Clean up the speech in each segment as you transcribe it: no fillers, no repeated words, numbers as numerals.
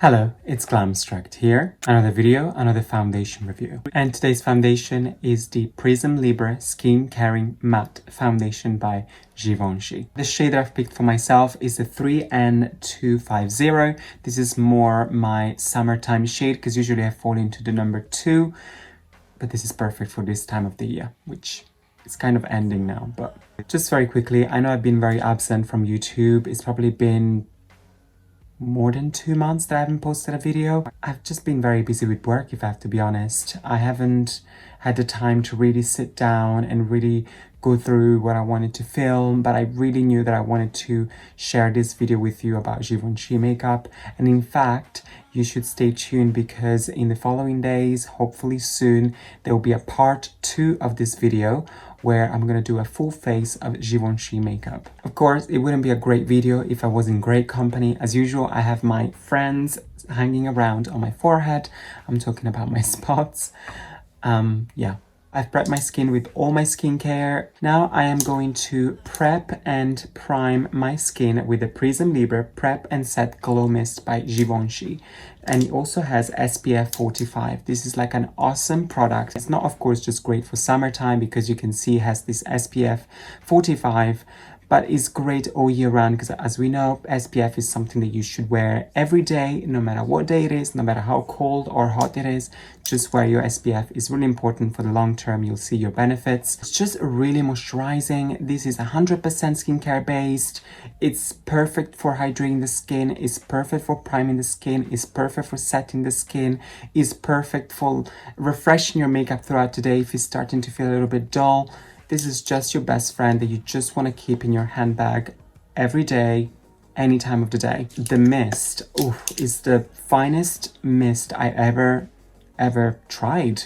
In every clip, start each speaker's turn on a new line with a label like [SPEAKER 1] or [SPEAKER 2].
[SPEAKER 1] Hello, it's Glamstract here. Another video, another foundation review. And today's foundation is the Prisme Libre Skin Caring Matte Foundation by Givenchy. The shade that I've picked for myself is the 3N250. This is more my summertime shade because usually I fall into the number 2. But this is perfect for this time of the year, which is kind of ending now. But just very quickly, I know I've been very absent from YouTube. It's probably been more than 2 months that I haven't posted a video. I've just been very busy with work, if I have to be honest. I haven't had the time to really sit down and really go through what I wanted to film, but I really knew that I wanted to share this video with you about Givenchy makeup. And in fact, you should stay tuned because in the following days, hopefully soon, there will be a part 2 of this video where I'm gonna do a full face of Givenchy makeup. Of course, it wouldn't be a great video if I was in great company. As usual, I have my friends hanging around on my forehead. I'm talking about my spots. Yeah. I've prepped my skin with all my skincare. Now I am going to prep and prime my skin with the Prisme Libre Prep and Set Glow Mist by Givenchy. And it also has SPF 45. This is like an awesome product. It's not, of course, just great for summertime because you can see it has this SPF 45, but it's great all year round because as we know, SPF is something that you should wear every day, no matter what day it is, no matter how cold or hot it is. Just wear your SPF. It's really important for the long term. You'll see your benefits. It's just really moisturizing. This is 100% skincare based. It's perfect for hydrating the skin. It's perfect for priming the skin. It's perfect for setting the skin. It's perfect for refreshing your makeup throughout the day if it's starting to feel a little bit dull. This is just your best friend that you just want to keep in your handbag every day, any time of the day. The mist, is the finest mist I ever tried.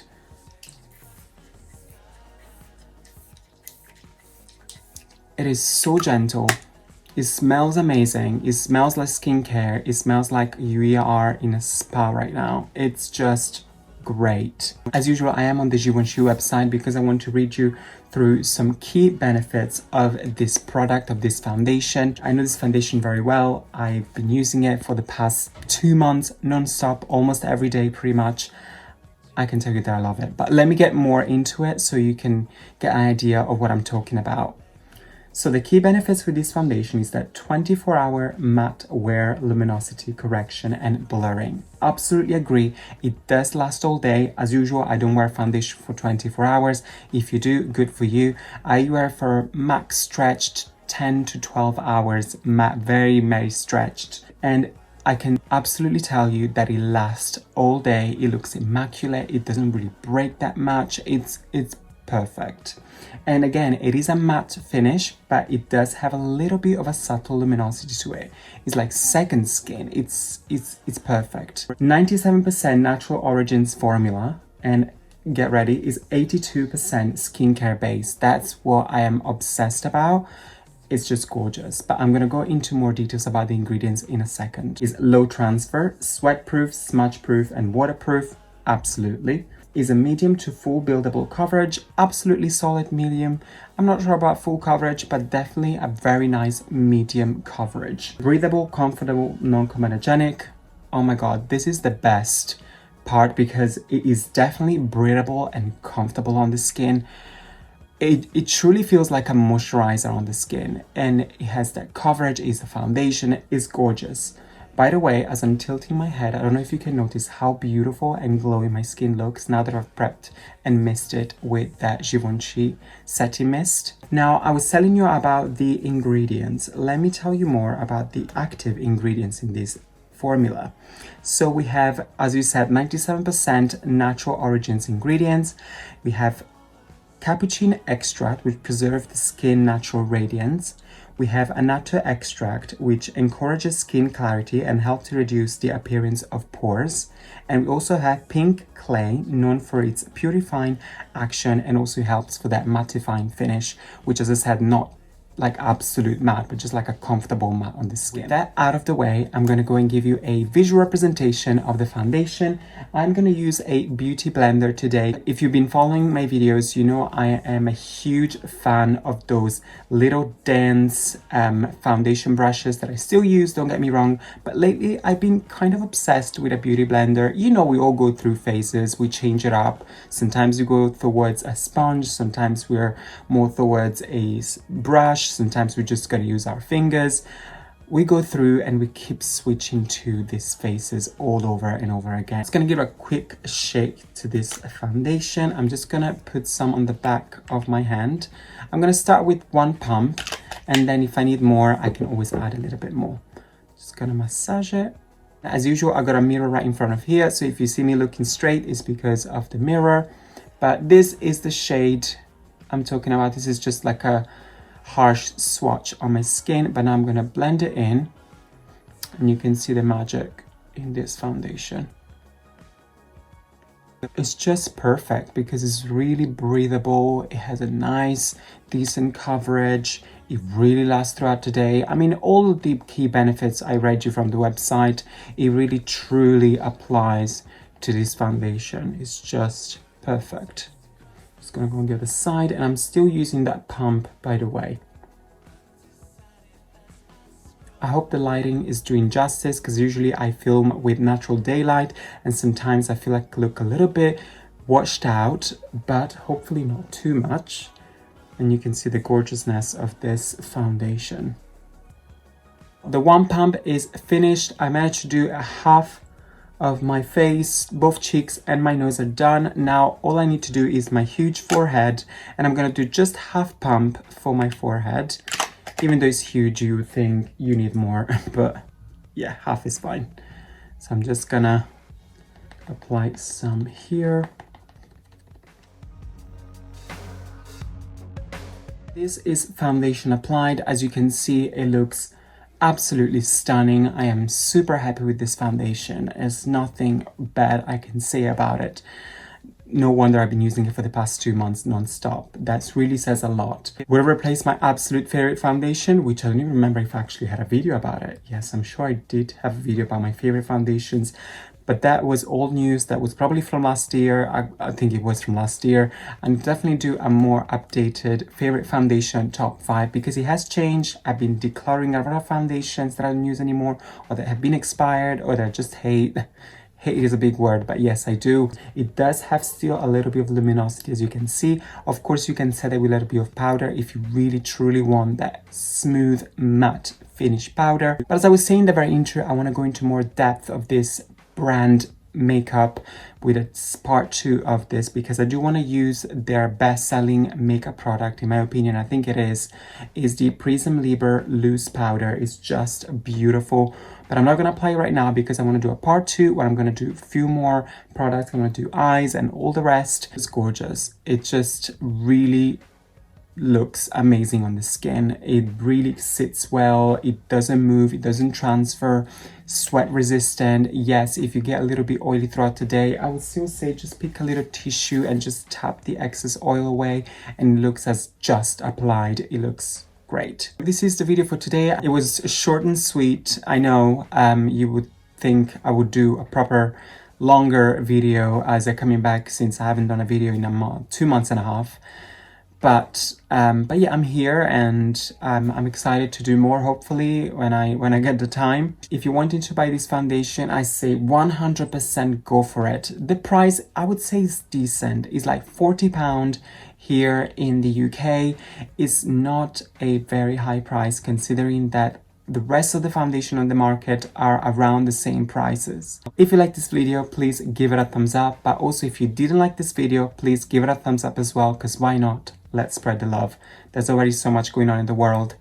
[SPEAKER 1] It is so gentle. It smells amazing. It smells like skincare. It smells like you are in a spa right now. It's just great. As usual, I am on the Givenchy website because I want to read you through some key benefits of this product, of this foundation. I know this foundation very well. I've been using it for the past 2 months, non-stop, almost every day, pretty much. I can tell you that I love it. But let me get more into it so you can get an idea of what I'm talking about. So the key benefits with this foundation is that 24-hour matte wear luminosity correction and blurring. Absolutely agree. It does last all day. As usual, I don't wear foundation for 24 hours. If you do, good for you. I wear for max stretched 10 to 12 hours, matte, very, very stretched. And I can absolutely tell you that it lasts all day. It looks immaculate. It doesn't really break that much. It's perfect. And again, it is a matte finish, but it does have a little bit of a subtle luminosity to it. It's like second skin. It's perfect. 97% natural origins formula, and get ready, is 82% skincare based. That's what I am obsessed about. It's just gorgeous. But I'm gonna go into more details about the ingredients in a second. Is low transfer, sweat proof, smudge proof, and waterproof. Absolutely. Is a medium to full buildable coverage, absolutely solid medium. I'm not sure about full coverage, but definitely a very nice medium coverage. Breathable, comfortable, non-comedogenic. Oh my god, this is the best part because it is definitely breathable and comfortable on the skin. It truly feels like a moisturizer on the skin, and it has that coverage. It's a foundation. It's gorgeous. By the way, as I'm tilting my head, I don't know if you can notice how beautiful and glowy my skin looks now that I've prepped and misted with that Givenchy setting mist. Now, I was telling you about the ingredients. Let me tell you more about the active ingredients in this formula. So we have, as you said, 97% natural origins ingredients. We have cappuccino extract, which preserves the skin natural radiance. We have annatto extract, which encourages skin clarity and helps to reduce the appearance of pores. And we also have pink clay, known for its purifying action and also helps for that mattifying finish, which, as I said, not like absolute matte, but just like a comfortable matte on the skin. With that out of the way, I'm going to go and give you a visual representation of the foundation. I'm going to use a beauty blender today. If you've been following my videos, you know I am a huge fan of those little dense foundation brushes that I still use, don't get me wrong, but lately I've been kind of obsessed with a beauty blender. You know, we all go through phases, we change it up. Sometimes we go towards a sponge, sometimes we're more towards a brush, sometimes we just gotta use our fingers. We go through and we keep switching to these faces all over and over again. It's gonna give a quick shake to this foundation. I'm just gonna put some on the back of my hand. I'm gonna start with one pump, and then if I need more, I can always add a little bit more. Just gonna massage it. As usual, I got a mirror right in front of here, so if you see me looking straight, it's because of the mirror. But this is the shade I'm talking about. This is just like a harsh swatch on my skin, but now I'm going to blend it in, and you can see the magic in this foundation. It's just perfect because it's really breathable. It has a nice decent coverage. It really lasts throughout the day. I mean, all of the key benefits I read you from the website, it really truly applies to this foundation. It's just perfect. Just gonna go on the other side, and I'm still using that pump, by the way. I hope the lighting is doing justice, because usually I film with natural daylight and sometimes I feel like I look a little bit washed out, but hopefully not too much. And you can see the gorgeousness of this foundation. The one pump is finished. I managed to do a half of my face, both cheeks and my nose are done. Now all I need to do is my huge forehead, and I'm gonna do just half pump for my forehead. Even though it's huge, you would think you need more, but yeah, half is fine. So I'm just gonna apply some here. This is foundation applied. As you can see, it looks absolutely stunning. I am super happy with this foundation. There's nothing bad I can say about it. No wonder I've been using it for the past 2 months non-stop. That really says a lot. Will replace my absolute favorite foundation, which I don't even remember if I actually had a video about it. Yes, I'm sure I did have a video about my favorite foundations, but that was old news. That was probably from last year. I think it was from last year. And definitely do a more updated favorite foundation top 5, because it has changed. I've been declaring a lot of foundations that I don't use anymore, or that have been expired, or that I just hate. Hate is a big word, but yes, I do. It does have still a little bit of luminosity, as you can see. Of course, you can set it with a little bit of powder if you really truly want that smooth matte finish powder. But as I was saying in the very intro, I want to go into more depth of this brand makeup with a part 2 of this, because I do want to use their best-selling makeup product, in my opinion. I think it is the Prisme Libre loose powder. It's just beautiful, but I'm not going to apply it right now because I want to do a part 2 where I'm going to do a few more products. I'm going to do eyes and all the rest. It's gorgeous. It just really looks amazing on the skin. It really sits well. It doesn't move, it doesn't transfer, sweat resistant. Yes, if you get a little bit oily throughout the day, I would still say just pick a little tissue and just tap the excess oil away, and it looks as just applied. It looks great. This is the video for today. It was short and sweet. I know you would think I would do a proper longer video as I'm coming back, since I haven't done a video in 2 months and a half. But yeah, I'm here, and I'm excited to do more, hopefully, when I get the time. If you're wanting to buy this foundation, I say 100% go for it. The price, I would say, is decent. It's like £40 here in the UK. It's not a very high price, considering that the rest of the foundation on the market are around the same prices. If you like this video, please give it a thumbs up. But also, if you didn't like this video, please give it a thumbs up as well, because why not? Let's spread the love. There's already so much going on in the world.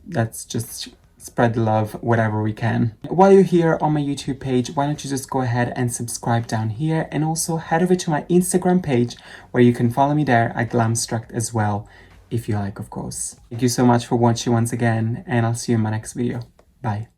[SPEAKER 1] Let's just spread the love wherever we can. While you're here on my YouTube page, why don't you just go ahead and subscribe down here, and also head over to my Instagram page where you can follow me there at Glamstract as well, if you like, of course. Thank you so much for watching once again, and I'll see you in my next video. Bye.